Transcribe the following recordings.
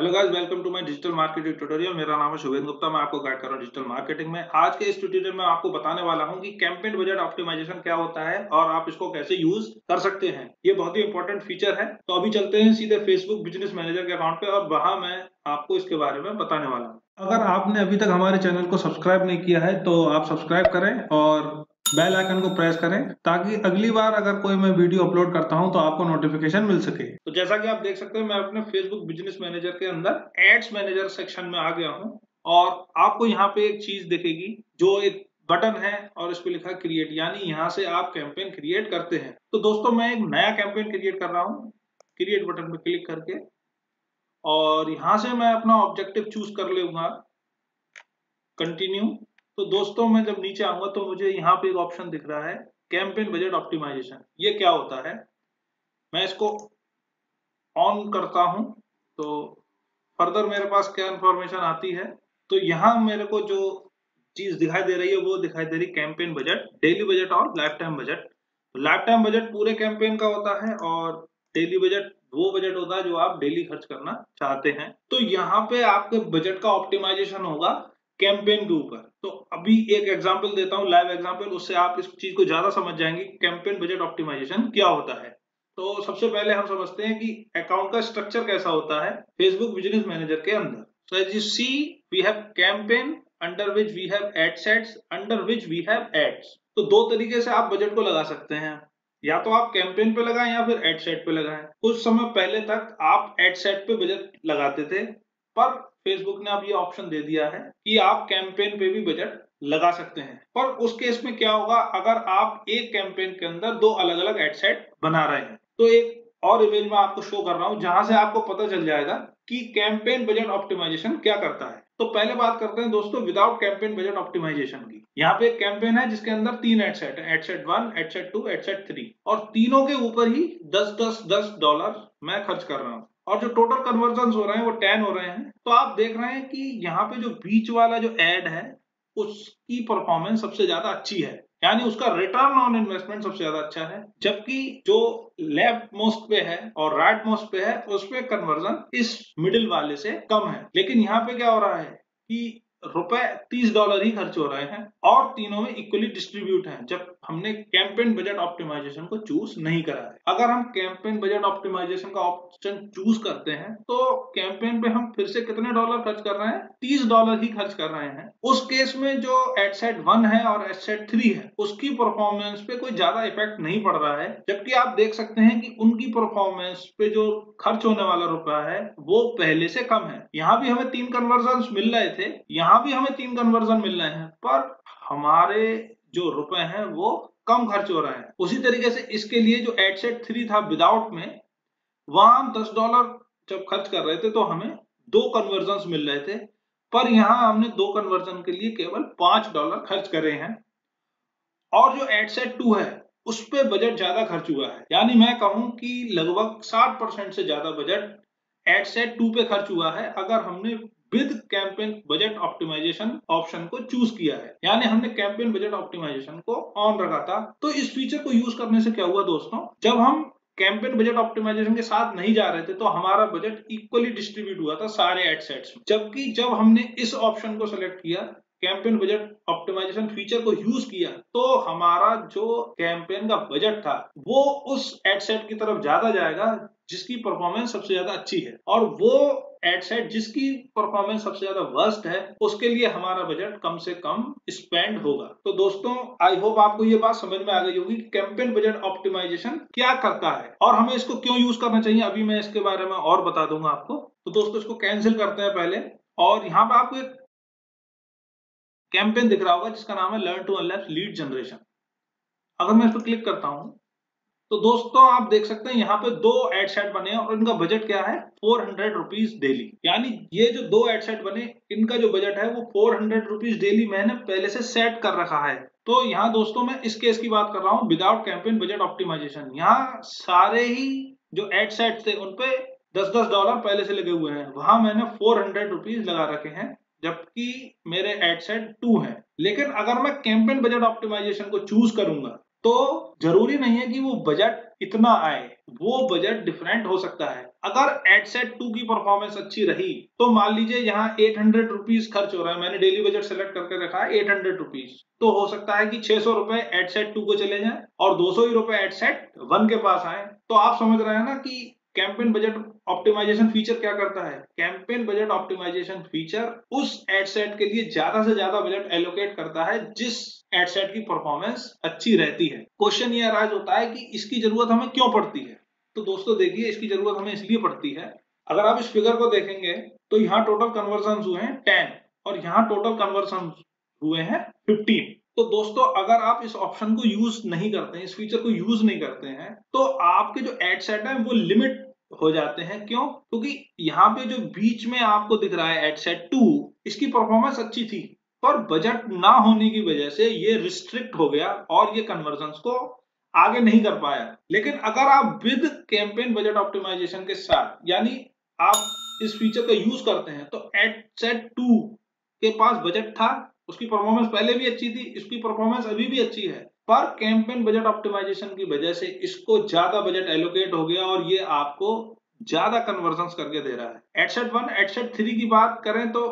Hello guys, welcome to my digital marketing tutorial. मेरा नाम है शुभेंद्र गुप्ता। मैं आपको गाइड कर रहा हूं डिजिटल मार्केटिंग में। आज के इस ट्यूटोरियल में आपको बताने वाला हूं कि कैंपेन बजट ऑप्टिमाइजेशन क्या होता है और आप इसको कैसे यूज कर सकते हैं। ये बहुत ही इंपॉर्टेंट फीचर है। तो अभी चलते हैं सीधे फेसबुक बिजनेस मैनेजर के अकाउंट पे और वहां मैं आपको इसके बारे में बताने वाला हूँ। अगर आपने अभी तक हमारे चैनल को सब्सक्राइब नहीं किया है तो आप सब्सक्राइब करें और बेल आइकन को प्रेस करें ताकि अगली बार अगर कोई मैं वीडियो अपलोड करता हूं तो आपको नोटिफिकेशन मिल सके। तो जैसा कि आप देख सकते हैं, मैं अपने फेसबुक बिजनेस मैनेजर के अंदर एड्स मैनेजर सेक्शन में आ गया हूं और आपको यहाँ पे एक चीज दिखेगी जो एक बटन है और इस पे लिखा क्रिएट, यानी यहाँ से आप कैंपेन क्रिएट करते हैं। तो दोस्तों, मैं एक नया कैंपेन क्रिएट कर रहा हूँ क्रिएट बटन पे क्लिक करके, और यहाँ से मैं अपना ऑब्जेक्टिव चूज कर लूंगा कंटिन्यू। तो दोस्तों, मैं जब नीचे आऊंगा तो मुझे यहाँ पे एक ऑप्शन दिख रहा है कैंपेन बजट ऑप्टिमाइजेशन। ये क्या होता है, मैं इसको ऑन करता हूं तो फर्दर मेरे पास क्या इंफॉर्मेशन आती है। तो यहाँ मेरे को जो चीज दिखाई दे रही है वो दिखाई दे रही कैंपेन बजट, डेली बजट और life time budget. Life time budget पूरे कैंपेन का होता है और डेली बजट वो बजट होता है जो आप डेली खर्च करना चाहते हैं। तो यहाँ पे आपके बजट का ऑप्टिमाइजेशन होगा कैंपेन के ऊपर। तो अभी एक एग्जांपल देता हूँ, लाइव एग्जांपल, उससे आप इस चीज को ज्यादा समझ जाएंगे कैंपेन बजट ऑप्टिमाइजेशन क्या होता है। तो सबसे पहले हम समझते हैं कि अकाउंट का स्ट्रक्चर कैसा होता है फेसबुक बिजनेस मैनेजर के अंदर। So as you see, we have campaign under which we have ad sets under which we have ads। तो दो तरीके से आप बजट को लगा सकते हैं, या तो आप कैंपेन पे लगाएं या फिर एड सेट पे लगाएं। कुछ समय पहले तक आप एड सेट पे बजट लगाते थे, पर फेसबुक ने अब ये ऑप्शन दे दिया है कि आप कैंपेन पे भी बजट लगा सकते हैं। पर उस केस में क्या होगा, अगर आप एक कैंपेन के अंदर दो अलग अलग एड सेट बना रहे हैं। तो एक और इमेज में आपको शो कर रहा हूं जहां से आपको पता चल जाएगा कि कैंपेन बजट ऑप्टिमाइजेशन क्या करता है। तो पहले बात करते हैं दोस्तों विदाउट कैंपेन बजट ऑप्टिमाइजेशन की। यहाँ पे एक कैंपेन है जिसके अंदर तीन एड सेट है, ad set 1, ad set 2, ad set 3, और तीनों के ऊपर ही 10 डॉलर मैं खर्च कर रहा हूँ और जो टोटल कन्वर्जन हो रहे हैं वो 10 हो रहे हैं। तो आप देख रहे हैं कि यहाँ पे जो बीच वाला जो एड है उसकी परफॉर्मेंस सबसे ज्यादा अच्छी है, यानी उसका रिटर्न ऑन इन्वेस्टमेंट सबसे ज्यादा अच्छा है। जबकि जो लेफ्ट मोस्ट पे है और राइट मोस्ट पे है उसपे कन्वर्जन इस मिडिल वाले से कम है। लेकिन यहाँ पे क्या हो रहा है कि रुपए $30 ही खर्च हो रहे हैं और तीनों में इक्वली डिस्ट्रीब्यूट हैं, जब हमने कैंपेन बजट ऑप्टिमाइजेशन को चूज नहीं करा है। अगर हम कैंपेन बजट ऑप्टिमाइजेशन का ऑप्शन चूज करते हैं तो कैंपेन पे हम फिर से कितने डॉलर खर्च कर रहे हैं, $30 ही खर्च कर रहे हैं। उस केस में जो एड सेट 1 है और एड सेट 3 है उसकी परफॉर्मेंस पे कोई ज्यादा इफेक्ट नहीं पड़ रहा है। जबकि आप देख सकते हैं कि उनकी परफॉर्मेंस पे जो खर्च होने वाला रुपया है वो पहले से कम है। यहाँ भी हमें 3 कन्वर्जन मिल रहे थे, यहाँ भी हमें 3 कन्वर्जन मिल रहे हैं, पर हमारे जो रुपए हैं वो कम खर्च हो रहे हैं। उसी तरीके से इसके लिए जो एड सेट 3 था विदाउट में, वहां हम $10 जब खर्च कर रहे थे तो हमें 2 कन्वर्जन मिल रहे थे, पर यहां हमने 2 कन्वर्जन के लिए केवल $5 खर्च करे हैं। और जो एड सेट 2 है उस पे बजट ज्यादा खर्च हुआ है, यानी मैं कहूं कि लगभग 60% से ज्यादा बजट एड सेट 2 पे खर्च हुआ है अगर हमने with campaign budget optimisation option को चूज किया है, यानी हमने कैंपेन बजट ऑप्टिमाइजेशन को ऑन रखा था। तो इस फीचर को यूज करने से क्या हुआ दोस्तों, जब हम कैंपेन बजट ऑप्टिमाइजेशन के साथ नहीं जा रहे थे तो हमारा बजट इक्वली डिस्ट्रीब्यूट हुआ था सारे एड सेट्स में। जबकि जब हमने इस ऑप्शन को सिलेक्ट किया, कैंपेन बजट ऑप्टिमाइजेशन फीचर को यूज किया, तो हमारा जो कैंपेन का बजट था वो उस एड सेट की तरफ ज्यादा जाएगा जिसकी परफॉर्मेंस सबसे ज्यादा अच्छी है, और वो एड सेट जिसकी परफॉर्मेंस सबसे ज्यादा वर्स्ट है उसके लिए हमारा बजट कम से कम स्पेंड होगा। तो दोस्तों, आई होप आपको ये बात समझ में आ गई होगी कैंपेन बजट ऑप्टिमाइजेशन क्या करता है और हमें इसको क्यों यूज करना चाहिए। अभी मैं इसके बारे में और बता दूंगा आपको। तो दोस्तों, इसको कैंसिल करते हैं पहले, और यहाँ पे आपको एक कैंपेन दिख रहा होगा जिसका नाम है लर्न टू अनलैप लीड जनरेशन। अगर मैं इस पर क्लिक करता हूं तो दोस्तों आप देख सकते हैं यहाँ पे 2 एड सेट बने हैं और इनका बजट क्या है, ₹400 डेली। यानी ये जो 2 एड सेट बने इनका जो बजट है वो ₹400 डेली मैंने पहले से सेट कर रखा है। तो यहाँ दोस्तों मैं इस केस की बात कर रहा हूँ विदाउट कैंपेन बजट ऑप्टिमाइजेशन। यहाँ सारे ही जो एड सेट थे उनपे $10 पहले से लगे हुए हैं, वहां मैंने ₹400 लगा रखे हैं, जबकि मेरे एड सेट 2 है। लेकिन अगर मैं कैंपेन बजट ऑप्टिमाइजेशन को चूज करूंगा तो जरूरी नहीं है कि वो बजट इतना आए, वो बजट डिफरेंट हो सकता है। अगर एडसेट 2 की परफॉर्मेंस अच्छी रही तो मान लीजिए यहाँ 800 रुपीज खर्च हो रहा है, मैंने डेली बजट सेलेक्ट करके रखा है 800 रुपीज, तो हो सकता है कि 600 रुपए एडसेट 2 को चले जाएं और 200 ही रुपए एडसेट 1 के पास आए। तो आप समझ रहे हैं ना कि कैंपेन बजट ऑप्टिमाइजेशन फीचर क्या करता है। कैंपेन बजट ऑप्टिमाइजेशन फीचर उस एडसेट के लिए ज्यादा से ज्यादा बजट एलोकेट करता है जिस एडसेट की परफॉर्मेंस अच्छी रहती है। क्वेश्चन ये अराइज होता है कि इसकी जरूरत हमें क्यों पड़ती है। तो दोस्तों देखिए, इसकी जरूरत हमें इसलिए पड़ती है, अगर आप इस फिगर को देखेंगे तो यहाँ टोटल कन्वर्जन हुए हैं 10 और यहाँ टोटल कन्वर्जन हुए हैं 15। तो दोस्तों अगर आप इस ऑप्शन को यूज नहीं करते हैं, इस फीचर को यूज नहीं करते हैं, तो आपके जो एड सेट है वो लिमिट हो जाते हैं। क्यों? क्योंकि यहाँ पे जो बीच में आपको दिख रहा है एड सेट 2, इसकी परफॉर्मेंस अच्छी थी पर बजट ना होने की वजह से ये रिस्ट्रिक्ट हो गया और ये कन्वर्जन को आगे नहीं कर पाया। लेकिन अगर आप विद कैंपेन बजट ऑप्टिमाइजेशन के साथ, यानी आप इस फीचर का यूज करते हैं, तो एड सेट 2 के पास बजट था, उसकी परफॉर्मेंस पहले भी अच्छी थी, इसकी परफॉर्मेंस अभी भी अच्छी है, पर कैंपेन बजट ऑप्टिमाइजेशन की वजह से इसको ज्यादा बजट एलोकेट हो गया और ये आपको ज्यादा कन्वर्जन करके दे रहा है। एडसेट 1 एडसेट 3 की बात करें तो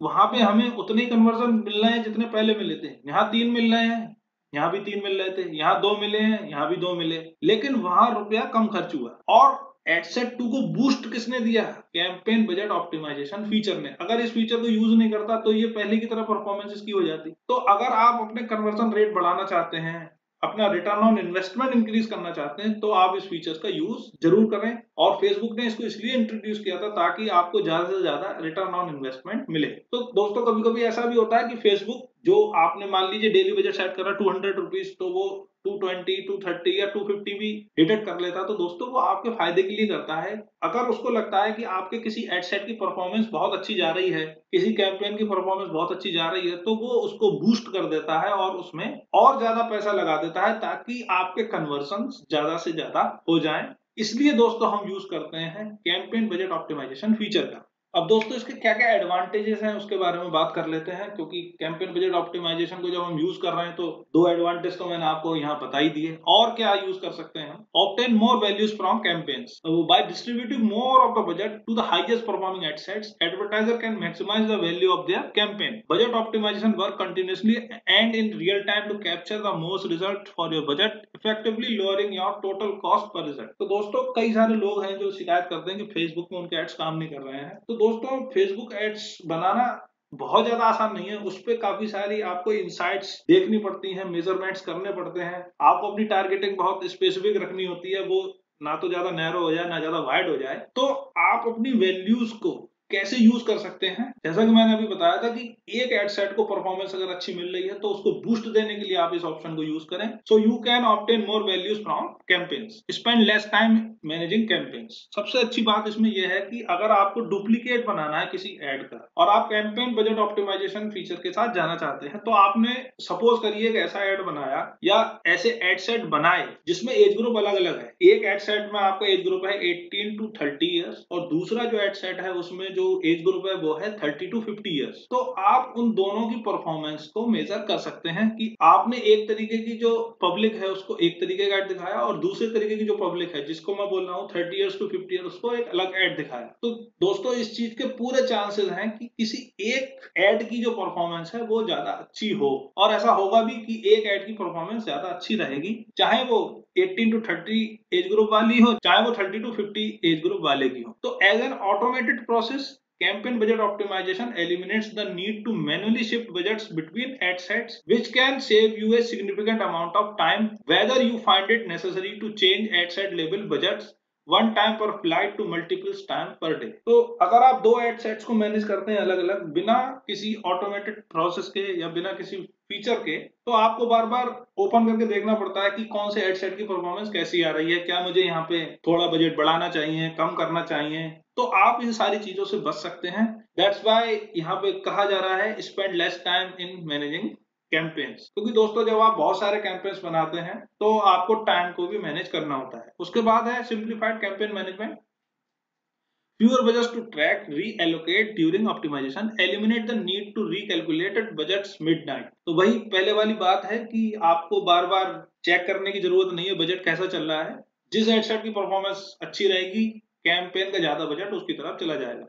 वहां पे हमें उतने ही कन्वर्जन मिल रहे हैं जितने पहले मिले थे। यहाँ 3 मिल रहे हैं, यहाँ भी 3 मिल रहे थे, यहाँ 2 मिले हैं, यहाँ भी 2 मिले, लेकिन वहां रुपया कम खर्च हुआ। और एडसेट 2 को बूस्ट किसने दिया? कैंपेन बजट ऑप्टिमाइजेशन फीचर ने। अगर इस फीचर को यूज नहीं करता तो ये पहले की तरह परफॉर्मेंस इसकी हो जाती। तो अगर आप अपने कन्वर्जन रेट बढ़ाना चाहते हैं, अपना रिटर्न ऑन इन्वेस्टमेंट इंक्रीज करना चाहते हैं, तो आप इस फीचर का यूज जरूर करें। और फेसबुक ने इसको इसलिए इंट्रोड्यूस किया था ताकि आपको ज्यादा से ज्यादा रिटर्न ऑन इन्वेस्टमेंट मिले। तो दोस्तों कभी कभी ऐसा भी होता है कि फेसबुक, जो आपने मान लीजिए डेली बजट सेट करा 200 रुपीज, तो वो 220, 230 या 250 भी डिटेक्ट कर लेता। तो दोस्तों वो आपके फायदे के लिए करता है। अगर उसको लगता है कि आपके किसी एडसेट की परफॉर्मेंस बहुत अच्छी जा रही है, किसी कैंपेन की परफॉर्मेंस बहुत अच्छी जा रही है, तो वो उसको बूस्ट कर देता है और उसमें और ज्यादा पैसा लगा देता है ताकि आपके कन्वर्सन ज्यादा से ज्यादा हो जाएं। इसलिए दोस्तों हम यूज करते हैं कैंपेन बजट ऑप्टिमाइजेशन फीचर का। अब दोस्तों इसके क्या क्या एडवांटेजेस हैं उसके बारे में बात कर लेते हैं, क्योंकि कैंपेन बजट ऑप्टिमाइजेशन को जब हम यूज कर रहे हैं तो 2 एडवांटेज तो मैंने आपको यहाँ बता ही दिए। और क्या यूज कर सकते हैं? Obtain more values from campaigns by distributing more of the budget to the highest performing ad sets, advertiser can maximise the value of their campaign. Budget optimisation work continuously and in real time to capture the most result for your budget, effectively lowering your total cost per result. तो दोस्तों कई सारे लोग हैं जो शिकायत करते हैं कि फेसबुक में उनके एड्स काम नहीं कर रहे हैं। तो दोस्तों फेसबुक एड्स बनाना बहुत ज्यादा आसान नहीं है। उस पर काफी सारी आपको इनसाइट्स देखनी पड़ती हैं, मेजरमेंट्स करने पड़ते हैं, आपको अपनी टारगेटिंग बहुत स्पेसिफिक रखनी होती है, वो ना तो ज्यादा नैरो हो जाए ना ज्यादा वाइड हो जाए। तो आप अपनी वैल्यूज को कैसे यूज कर सकते हैं, जैसा कि मैंने अभी बताया था कि एक एड सेट को परफॉर्मेंस अगर अच्छी मिल रही है तो उसको बूस्ट देने के लिए आप इस ऑप्शन को यूज करें। So you can obtain more values from campaigns, spend less time managing campaigns. सबसे अच्छी बात इसमें यह है कि अगर आपको डुप्लीकेट बनाना है किसी एड का और आप कैंपेन बजट ऑप्टिमाइजेशन फीचर के साथ जाना चाहते हैं, तो आपने सपोज करिए एक ऐसा एड बनाया या ऐसे एड सेट बनाए जिसमें एज ग्रुप अलग अलग है। एक एड सेट में आपका एज ग्रुप है 18 to 30 ईयर्स और दूसरा जो एड सेट है उसमें जो एज ग्रुप है वो है 30 to 50 ईयर्स। तो आप उन दोनों की परफॉर्मेंस को मेजर कर सकते हैं कि आपने एक तरीके की जो पब्लिक है उसको एक तरीके का एड दिखाया और दूसरे तरीके की जो पब्लिक है जिसको मैं बोल रहा हूँ 30 ईयर्स to 50 ईयर्स, उसको एक अलग एड दिखाया। तो दोस्तों इस चीज के पूरे चांसेस हैं कि किसी एक एड की जो परफॉर्मेंस है वो ज्यादा अच्छी हो, और ऐसा होगा भी कि एक एड की परफॉर्मेंस ज्यादा अच्छी रहेगी, चाहे वो 18 to 30 एज ग्रुप वाली हो चाहे वो 30 to 50 एज ग्रुप वाले की हो। तो as an automated process, campaign budget optimization eliminates the need to manually shift budgets between ad sets, which can save you a significant amount of time, whether you find it necessary to change ad set label budgets one time per flight to multiples time per day. तो अगर आप दो add sets को manage करते हैं अलग अलग बिना किसी ऑटोमेटेड प्रोसेस के या बिना किसी फीचर के, तो आपको बार बार ओपन करके देखना पड़ता है कि कौन से एड सेट की परफॉर्मेंस कैसी आ रही है, क्या मुझे यहाँ पे थोड़ा बजट बढ़ाना चाहिए, कम करना चाहिए। तो आप इन सारी चीजों से बच सकते हैं। दैट्स व्हाई यहाँ पे कहा जा रहा है spend less time in managing campaigns, क्योंकि दोस्तों जब आप बहुत सारे कैंपेन्स बनाते हैं तो आपको टाइम को भी मैनेज करना होता है। उसके बाद है simplified campaign management, fewer budgets to track, reallocate during optimization, eliminate the need to recalculate budgets midnight। तो वही पहले वाली बात है कि आपको बार बार चेक करने की जरूरत नहीं है बजट कैसा चल रहा है। जिस एड सेट की परफॉर्मेंस अच्छी रहेगी, कैंपेन का ज्यादा बजट उसकी तरफ चला जाएगा।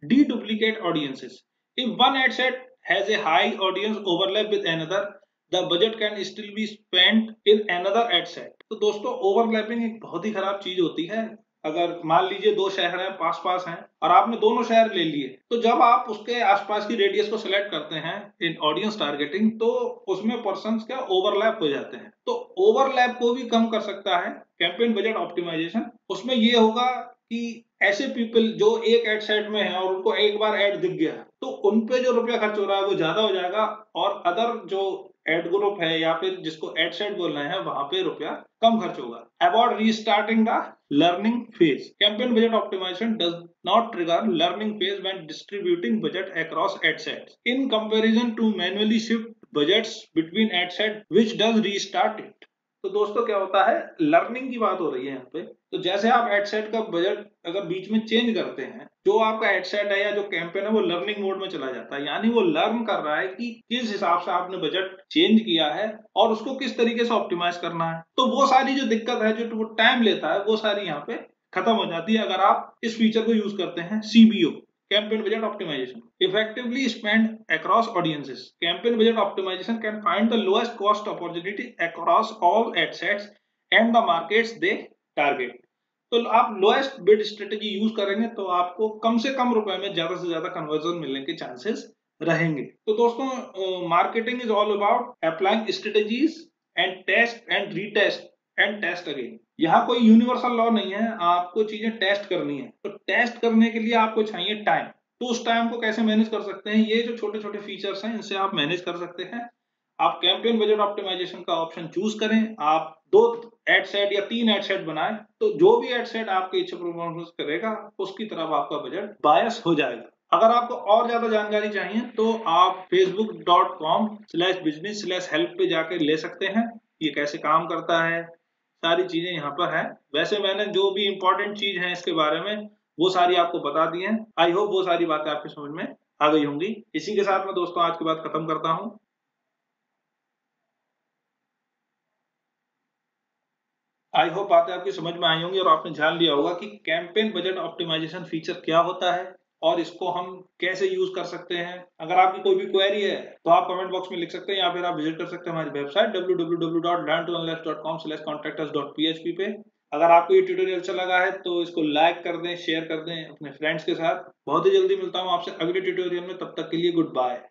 Deduplicate audiences. If one ad set has a high audience overlap with another, the budget can still be spent in another ad set. तो दोस्तों ओवरलैपिंग एक बहुत ही खराब चीज होती है। अगर मान लीजिए दो शहर हैं पास पास हैं और आपने दोनों शहर ले लिए, तो जब आप उसके आसपास की रेडियस को सिलेक्ट करते हैं इन ऑडियंस टारगेटिंग, तो उसमें पर्संस क्या ओवरलैप हो जाते हैं। तो ओवरलैप को भी कम कर सकता है कैंपेन बजट ऑप्टिमाइजेशन। उसमें ये होगा कि ऐसे पीपल जो एक एड सेट में है और उनको एक बार एड दिख गया, तो उन पे जो रुपया खर्च हो रहा है वो ज्यादा हो जाएगा, और अदर जो एड ग्रुप है या फिर जिसको एड सेट बोल रहे हैं वहां पे रुपया कम खर्च होगा। About restarting the learning phase, campaign budget optimisation does not trigger learning phase when distributing budget across ad sets in comparison to manually shift budgets between ad set which does restart it। तो दोस्तों क्या होता है, learning की बात हो रही है यहाँ पे। तो जैसे आप एड सेट का बजट अगर बीच में चेंज करते हैं, जो आपका एड सेट है या जो कैंपेन है वो लर्निंग मोड में चला जाता है, यानी वो लर्न कर रहा है कि किस हिसाब से आपने बजट चेंज किया है और उसको किस तरीके से ऑप्टिमाइज करना है। तो वो सारी जो दिक्कत है, जो टाइम लेता है, वो सारी यहाँ पे खत्म हो जाती है अगर आप इस फीचर को यूज करते हैं। CBO, campaign budget optimization, effectively spent across audiences. Campaign budget optimization can find the lowest cost opportunity across all ad sets and the markets they target। तो आप लोएस्ट बिड स्ट्रेटेजी यूज करेंगे तो आपको कम से कम रुपए में ज्यादा से ज्यादा कन्वर्जन मिलने के चांसेस रहेंगे। तो दोस्तों marketing is all about applying strategies and test and retest and test again. यहाँ कोई यूनिवर्सल लॉ नहीं है, आपको चीजें टेस्ट करनी है। तो टेस्ट करने के लिए आपको चाहिए टाइम। तो उस टाइम को कैसे मैनेज कर सकते हैं, ये जो छोटे छोटे फीचर्स हैं इनसे आप मैनेज कर सकते हैं। आप कैंपेन बजट ऑप्टिमाइजेशन का ऑप्शन चूज करें, आप 2 एड सेट या 3 एड सेट बनाएं, तो जो भी एड सेट आपकी इच्छा परफॉर्मेंस करेगा उसकी तरफ आपका बजट बायस हो जाएगा। अगर आपको और ज्यादा जानकारी चाहिए तो आप facebook.com/business/help पे जाकर ले सकते हैं। ये कैसे काम करता है, सारी चीजें यहाँ पर है। वैसे मैंने जो भी इंपॉर्टेंट चीज है इसके बारे में वो सारी आपको बता दी है। आई होप वो सारी बातें आपके समझ में आ गई होंगी। इसी के साथ मैं दोस्तों आज की बात खत्म करता हूँ। आई होप बातें आपकी समझ में आई होंगी और आपने जान लिया होगा कि कैंपेन बजट ऑप्टिमाइजेशन फीचर क्या होता है और इसको हम कैसे यूज कर सकते हैं। अगर आपकी कोई भी क्वेरी है तो आप कमेंट बॉक्स में लिख सकते हैं या फिर आप विजिट कर सकते हैं हमारी वेबसाइट www.learntounless.com/contactus.php पे। अगर आपको ये ट्यूटोरियल अच्छा लगा है तो इसको लाइक कर दें, शेयर कर दें अपने फ्रेंड्स के साथ। बहुत ही जल्दी मिलता हूँ आपसे अगले ट्यूटोरियल में, तब तक के लिए गुड बाय।